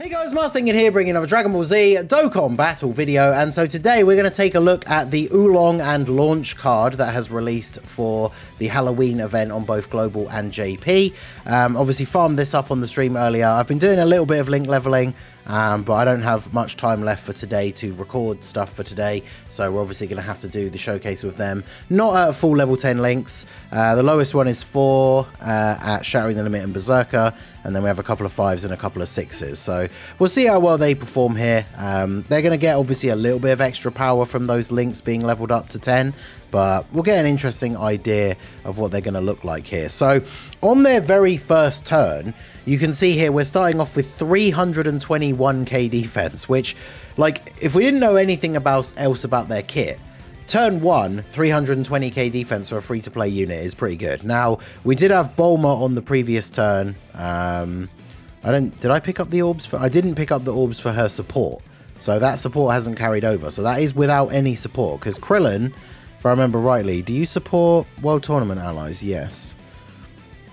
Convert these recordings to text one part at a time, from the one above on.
Hey guys, Marsingin here, bringing another Dragon Ball Z Dokkan battle video, and so today we're going to take a look at the OOLONG and launch card that has released for the Halloween event on both Global and JP. Obviously farmed this up on the stream earlier. I've been doing a little bit of link leveling, but I don't have much time left for today to record stuff for today, so we're obviously going to have to do the showcase with them. Not at full level 10 links. The lowest one is 4 at Shattering the Limit and Berserker, and then we have a couple of 5s and a couple of 6s. So we'll see how well they perform here. They're going to get obviously a little bit of extra power from those links being leveled up to 10, but we'll get an interesting idea of what they're going to look like here. So on their very first turn, you can see here we're starting off with 321k defense, which, like, if we didn't know anything else about their kit, turn 1, 320k defense for a free-to-play unit is pretty good. Now, we did have Bulma on the previous turn. Did I pick up the orbs? I didn't pick up the orbs for her support, so that support hasn't carried over. So that is without any support, because Krillin, if I remember rightly, do you support World Tournament allies? Yes.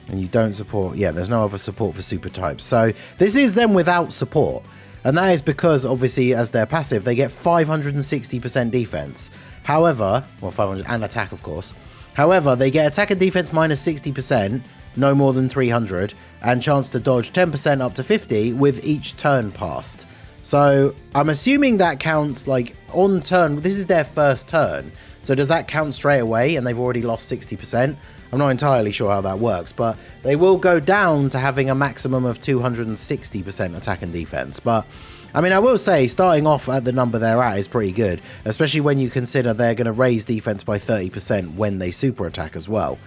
And you don't support... Yeah, there's no other support for super types. So this is them without support. And that is because, obviously, as their passive, they get 560% defense. However... Well, 500... And attack, of course. However, they get attack and defense minus 60%, no more than 300, and chance to dodge 10% up to 50 with each turn passed. So I'm assuming that counts, like, on turn... This is their first turn. So does that count straight away and they've already lost 60%? I'm not entirely sure how that works, but they will go down to having a maximum of 260% attack and defense. But, I mean, I will say, starting off at the number they're at is pretty good, especially when you consider they're going to raise defense by 30% when they super attack as well.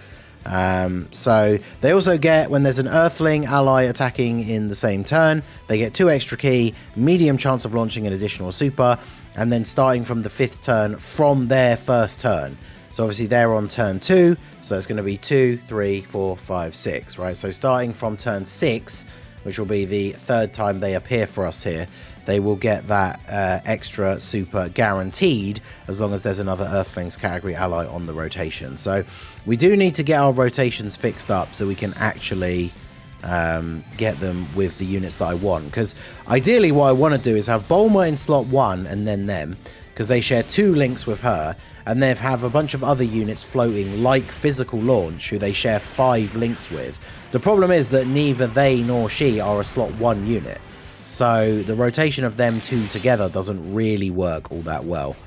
So they also get, when there's an Earthling ally attacking in the same turn, they get 2 extra ki, medium chance of launching an additional super, and then starting from the 5th turn from their first turn. So obviously they're on turn 2, so it's going to be 2, 3, 4, 5, 6, right? So starting from turn 6, which will be the 3rd time they appear for us here, they will get that extra super guaranteed as long as there's another Earthlings category ally on the rotation. So we do need to get our rotations fixed up so we can actually get them with the units that I want. Because ideally what I want to do is have Bulma in slot 1 and then them, because they share 2 links with her, and they have a bunch of other units floating like Physical Launch, who they share 5 links with. The problem is that neither they nor she are a slot 1 unit, so the rotation of them 2 together doesn't really work all that well.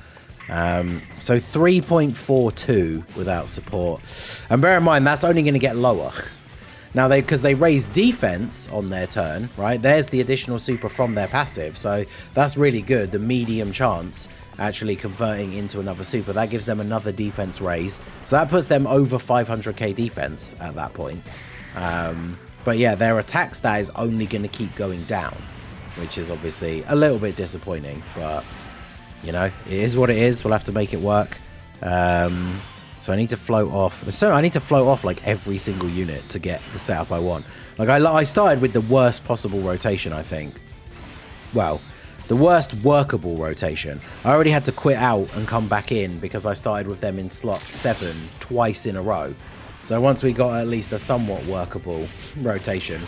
So 3.42 without support, and bear in mind that's only going to get lower. Now, because they raise defense on their turn, right? There's the additional super from their passive, so that's really good. The medium chance actually converting into another super, that gives them another defense raise, so that puts them over 500k defense at that point. But yeah, their attack stat is only going to keep going down, which is obviously a little bit disappointing, but you know, it is what it is. We'll have to make it work. So I need to float off. So I need to float off like every single unit to get the setup I want. Like I started with the worst possible rotation, I think. Well, the worst workable rotation. I already had to quit out and come back in because I started with them in slot 7 twice in a row. So once we got at least a somewhat workable rotation,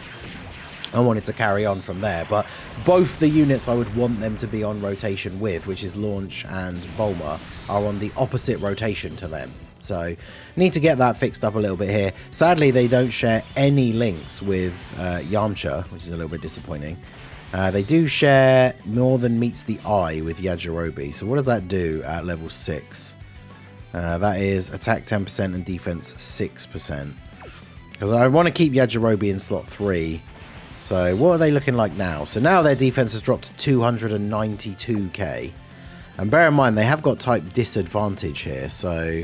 I wanted to carry on from there. But both the units I would want them to be on rotation with, which is Launch and Bulma, are on the opposite rotation to them. So need to get that fixed up a little bit here. Sadly, they don't share any links with Yamcha, which is a little bit disappointing. They do share more than meets the eye with Yajirobe. So what does that do at level 6? That is attack 10% and defense 6%. Because I want to keep Yajirobe in slot 3. So what are they looking like now? So now their defense has dropped to 292k. And bear in mind, they have got type disadvantage here. So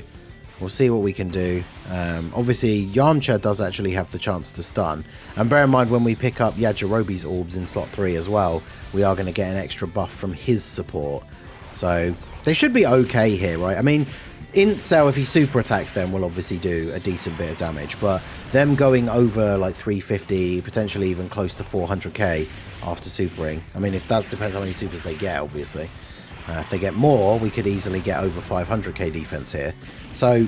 we'll see what we can do. Obviously, Yamcha does actually have the chance to stun. And bear in mind, when we pick up Yajirobe's orbs in slot 3 as well, we are going to get an extra buff from his support. So they should be okay here, right? I mean, Incel, if he super attacks them, will obviously do a decent bit of damage. But them going over like 350, potentially even close to 400k after supering. I mean, if that depends how many supers they get, obviously. If they get more, we could easily get over 500k defense here. So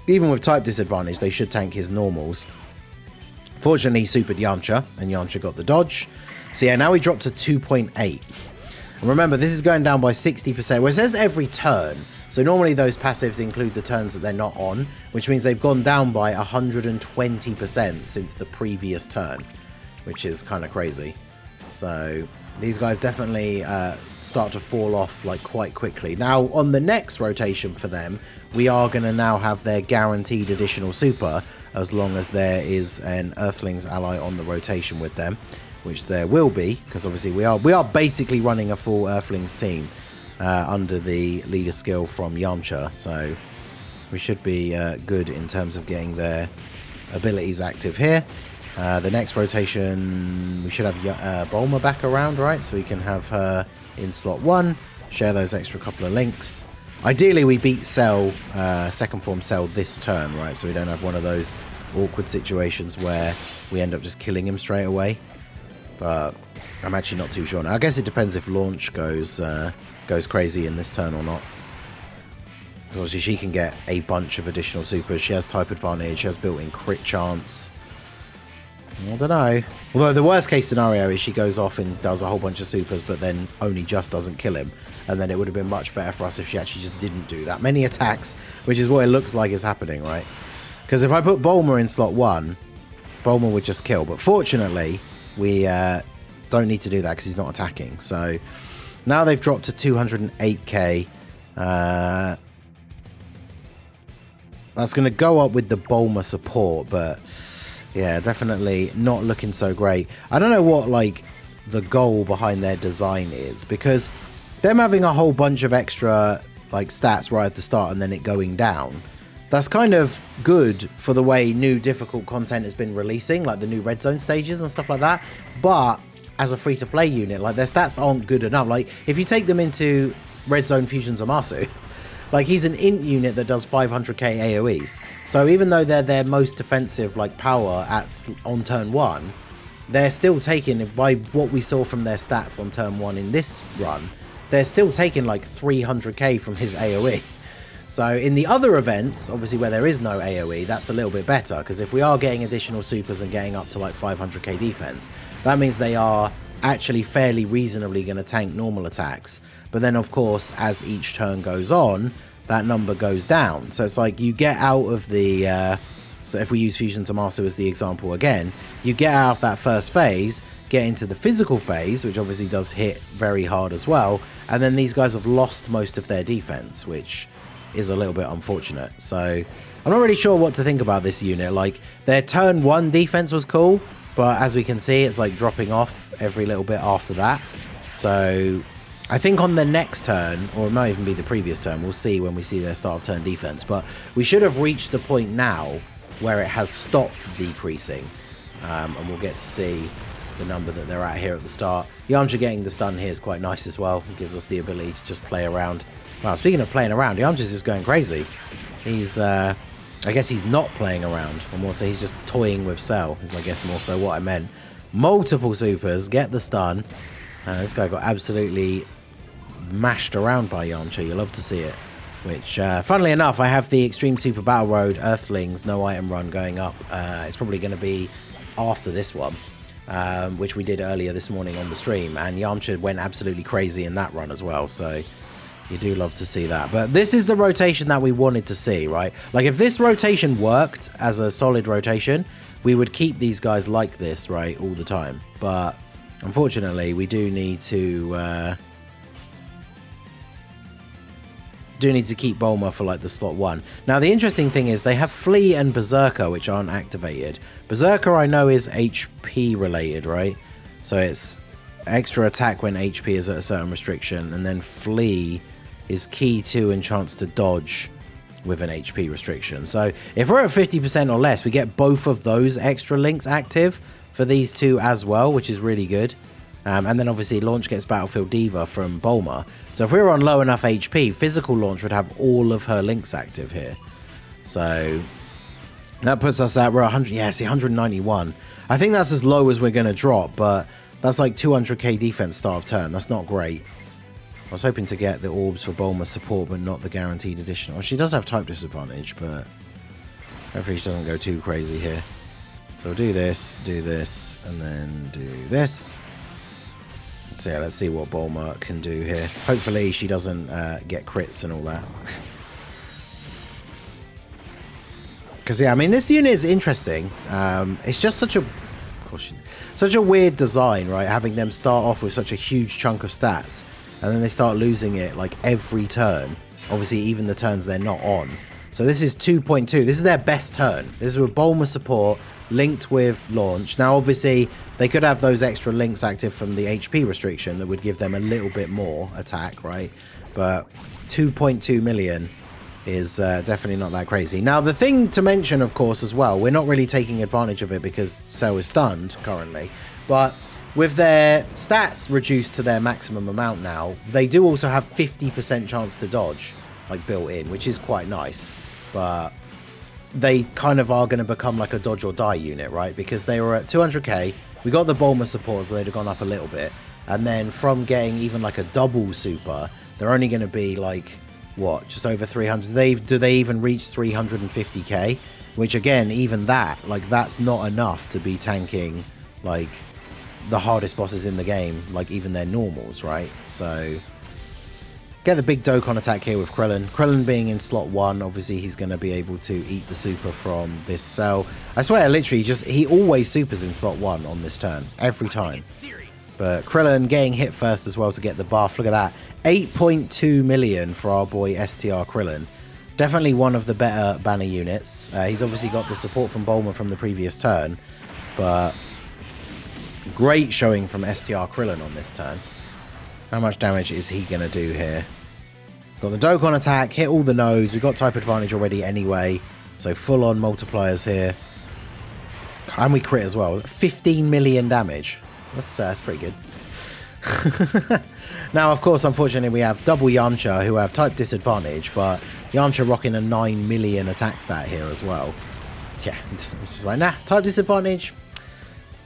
even with type disadvantage, they should tank his normals. Fortunately, he supered Yamcha, and Yamcha got the dodge. So yeah, now we dropped to 2.8. And remember, this is going down by 60%. Well, it says every turn. So normally those passives include the turns that they're not on, which means they've gone down by 120% since the previous turn, which is kind of crazy. So these guys definitely start to fall off like quite quickly. Now, on the next rotation for them, we are going to now have their guaranteed additional super, as long as there is an Earthlings ally on the rotation with them, which there will be, because obviously we are basically running a full Earthlings team under the leader skill from Yamcha, so we should be good in terms of getting their abilities active here. The next rotation, we should have Bulma back around, right? So we can have her in slot 1, share those extra couple of links. Ideally, we beat Cell, second form Cell this turn, right? So we don't have one of those awkward situations where we end up just killing him straight away. But I'm actually not too sure. Now, I guess it depends if Launch goes crazy in this turn or not. Because obviously she can get a bunch of additional supers. She has type advantage, she has built-in crit chance. I don't know. Although the worst case scenario is she goes off and does a whole bunch of supers, but then only just doesn't kill him. And then it would have been much better for us if she actually just didn't do that many attacks, which is what it looks like is happening, right? Because if I put Bulma in slot 1, Bulma would just kill. But fortunately, we don't need to do that because he's not attacking. So now they've dropped to 208k. That's going to go up with the Bulma support, but yeah, definitely not looking so great. I don't know what like the goal behind their design is, because them having a whole bunch of extra like stats right at the start and then it going down, that's kind of good for the way new difficult content has been releasing, like the new red zone stages and stuff like that. But as a free-to-play unit, like their stats aren't good enough. Like if you take them into red zone Fusion Zamasu, like he's an int unit that does 500k AoEs. So even though they're their most defensive like power on turn 1, they're still taking, by what we saw from their stats on turn 1 in this run, they're still taking like 300k from his AoE. So in the other events, obviously where there is no AoE, that's a little bit better, because if we are getting additional supers and getting up to like 500k defense, that means they are actually fairly reasonably going to tank normal attacks. But then of course, as each turn goes on, that number goes down. So it's like you get out of the so if we use Fusion Zamasu as the example again, you get out of that first phase, get into the physical phase, which obviously does hit very hard as well, and then these guys have lost most of their defense, which is a little bit unfortunate. So I'm not really sure what to think about this unit. Like their turn 1 defense was cool, but as we can see, it's like dropping off every little bit after that. So I think on the next turn, or it might even be the previous turn, we'll see when we see their start of turn defense, but we should have reached the point now where it has stopped decreasing, and we'll get to see the number that they're at here at the start. Yamcha getting the stun here is quite nice as well. It gives us the ability to just play around. Wow, speaking of playing around, Yamcha's just going crazy. He's, I guess he's not playing around, or more so he's just toying with Cell, is I guess more so what I meant. Multiple supers, get the stun. This guy got absolutely mashed around by Yamcha, you love to see it. Which, funnily enough, I have the Extreme Super Battle Road Earthlings no item run going up. It's probably going to be after this one, which we did earlier this morning on the stream. And Yamcha went absolutely crazy in that run as well, so you do love to see that. But this is the rotation that we wanted to see, right? Like, if this rotation worked as a solid rotation, we would keep these guys like this, right, all the time. But unfortunately, we do need to keep Bulma for like the slot 1. Now the interesting thing is they have Flea and Berserker, which aren't activated. Berserker I know is HP related, right? So it's extra attack when HP is at a certain restriction, and then Flee is key to and chance to dodge with an HP restriction. So if we're at 50% or less, we get both of those extra links active for these two as well, which is really good. And then obviously Launch gets Battlefield Diva from Bulma. So if we were on low enough HP, physical Launch would have all of her links active here. So that puts us at, we're 100, yeah, see 191. I think that's as low as we're going to drop, but that's like 200k defense start of turn. That's not great. I was hoping to get the orbs for Bulma's support, but not the guaranteed additional. She does have type disadvantage, but hopefully she doesn't go too crazy here. So we'll do this, and then do this. So yeah, let's see what Bulma can do here. Hopefully she doesn't get crits and all that. Because yeah, I mean, this unit is interesting. It's just such a, such a weird design, right? Having them start off with such a huge chunk of stats, and then they start losing it like every turn. Obviously, even the turns they're not on. So this is 2.2. This is their best turn. This is with Bulma support linked with launch. Now, obviously, they could have those extra links active from the HP restriction that would give them a little bit more attack, right? But 2.2 million is definitely not that crazy. Now, the thing to mention, of course, as well, we're not really taking advantage of it because Cell is stunned currently, but with their stats reduced to their maximum amount now, they do also have 50% chance to dodge, like built in, which is quite nice, but they kind of are going to become like a dodge or die unit, right? Because they were at 200k, we got the Bulma support, so they'd have gone up a little bit, and then from getting even like a double super, they're only going to be like, what, just over 300. Do they even reach 350k? Which again, even that, like, that's not enough to be tanking like the hardest bosses in the game, like even their normals, right? So get the big Dokkan attack here with Krillin. Krillin being in slot 1, obviously he's going to be able to eat the super from this cell. I swear, literally, he always supers in slot 1 on this turn, every time. But Krillin getting hit first as well to get the buff. Look at that. 8.2 million for our boy STR Krillin. Definitely one of the better banner units. He's obviously got the support from Bulma from the previous turn. But great showing from STR Krillin on this turn. How much damage is he going to do here? Got the Dokkan attack, hit all the nodes. We've got type advantage already anyway. So full on multipliers here. And we crit as well. 15 million damage. That's pretty good. Now, of course, unfortunately, we have double Yamcha who have type disadvantage, but Yamcha rocking a 9 million attack stat here as well. Yeah, it's just like, nah, type disadvantage.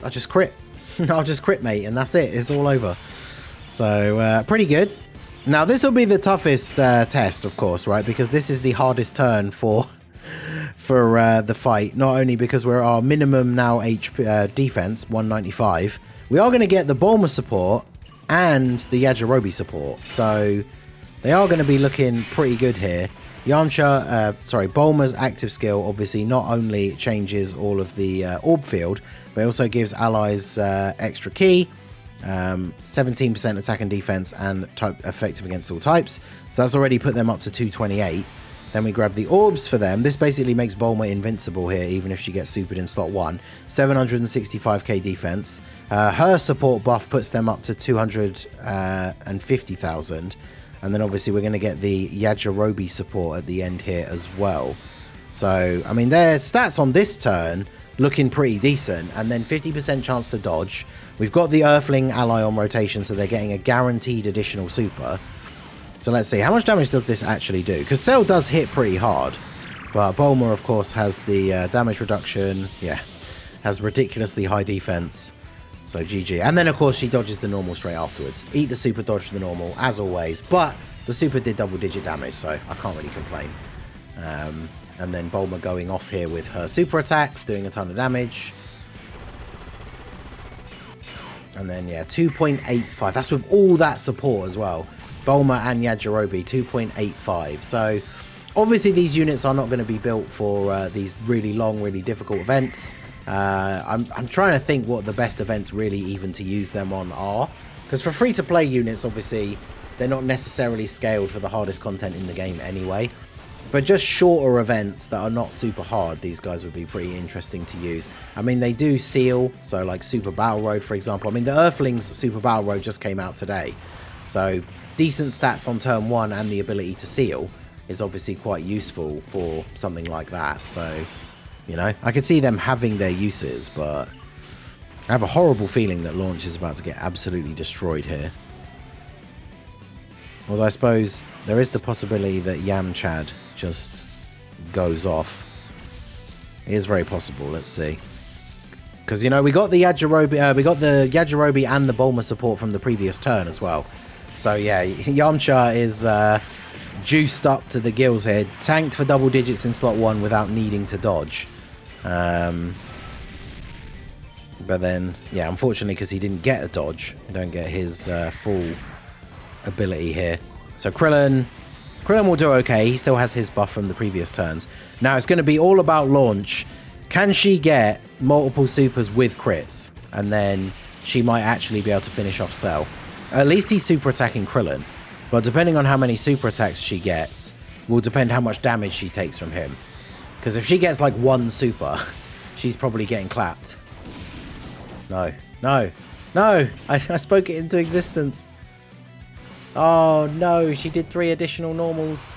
I'll just crit. I'll just crit, mate, and that's it. It's all over. So, pretty good. Now, this will be the toughest test, of course, right? Because this is the hardest turn for the fight. Not only because we're our minimum now HP defense, 195. We are going to get the Bulma support and the Yajirobe support. So they are going to be looking pretty good here. Bulma's active skill obviously not only changes all of the orb field, but also gives allies extra key, 17% attack and defense, and type effective against all types. So that's already put them up to 228. Then we grab the orbs for them. This basically makes Bulma invincible here, even if she gets supered in slot 1. 765k defense. Her support buff puts them up to 250,000. And then obviously we're going to get the Yajirobe support at the end here as well. So, I mean, their stats on this turn looking pretty decent. And then 50% chance to dodge. We've got the Earthling ally on rotation, so they're getting a guaranteed additional super. So let's see, how much damage does this actually do? Because Cell does hit pretty hard, but Bulma, of course, has the damage reduction. Yeah, has ridiculously high defense. So GG. And then, of course, she dodges the normal straight afterwards. Eat the super, dodge the normal, as always. But the super did double-digit damage, so I can't really complain. And then Bulma going off here with her super attacks, doing a ton of damage. And then, yeah, 2.85. That's with all that support as well. Bulma and Yajirobe, 2.85. So, obviously, these units are not going to be built for these really long, really difficult events. I'm trying to think what the best events really even to use them on are. Because for free-to-play units, obviously, they're not necessarily scaled for the hardest content in the game anyway. But just shorter events that are not super hard, these guys would be pretty interesting to use. I mean, they do seal, so like Super Battle Road, for example. I mean, the Earthlings Super Battle Road just came out today. So, decent stats on turn 1 and the ability to seal is obviously quite useful for something like that. So, you know, I could see them having their uses, but I have a horrible feeling that launch is about to get absolutely destroyed here. Although I suppose there is the possibility that Yamchad just goes off. It is very possible. Let's see. Because, you know, we got the Yajirobe and the Bulma support from the previous turn as well. So, yeah, Yamcha is juiced up to the gills here. Tanked for double digits in slot 1 without needing to dodge. But then, yeah, unfortunately, because he didn't get a dodge, you don't get his full ability here. So Krillin will do okay. He still has his buff from the previous turns. Now it's going to be all about launch. Can she get multiple supers with crits? And then she might actually be able to finish off Cell. At least he's super attacking Krillin. But depending on how many super attacks she gets, will depend how much damage she takes from him. Because if she gets like one super, she's probably getting clapped. No, no, no! I spoke it into existence. Oh no, she did 3 additional normals.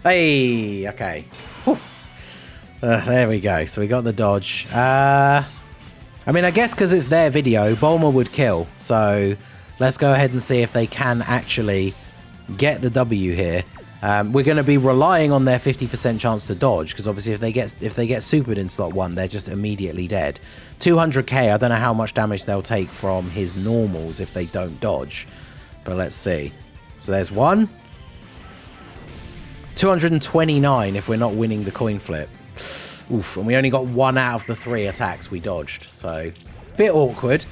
Hey, okay. There we go. So we got the dodge. I mean, I guess because it's their video, Bulma would kill. So let's go ahead and see if they can actually get the W here. We're going to be relying on their 50% chance to dodge, because obviously if they get supered in slot 1, they're just immediately dead. 200k, I don't know how much damage they'll take from his normals if they don't dodge. But let's see. So there's 1. 229 if we're not winning the coin flip. Oof, and we only got 1 out of the 3 attacks we dodged. So, bit awkward.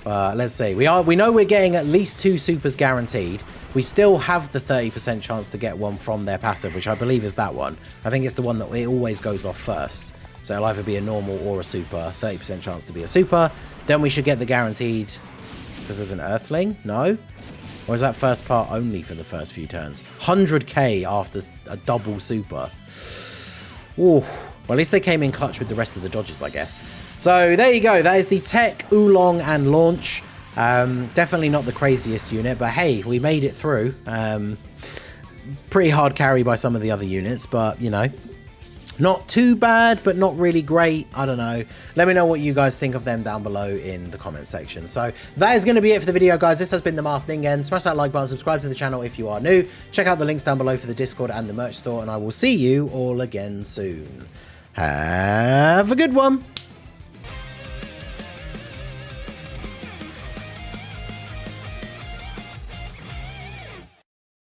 But let's see. We know we're getting at least 2 supers guaranteed. We still have the 30% chance to get one from their passive, which I believe is that one. I think it's the one that it always goes off first. So it'll either be a normal or a super. 30% chance to be a super. Then we should get the guaranteed... Because there's an Earthling? No? Or is that first part only for the first few turns? 100k after a double super. Ooh. Well, at least they came in clutch with the rest of the dodges, I guess. So there you go. That is the Tech, Oolong, and Launch. Definitely not the craziest unit, but hey, we made it through. Pretty hard carry by some of the other units, but, you know, not too bad, but not really great. I don't know. Let me know what you guys think of them down below in the comment section. So that is going to be it for the video, guys. This has been the Masked Ningen. Smash that like button, subscribe to the channel if you are new. Check out the links down below for the Discord and the merch store, and I will see you all again soon. Have a good one.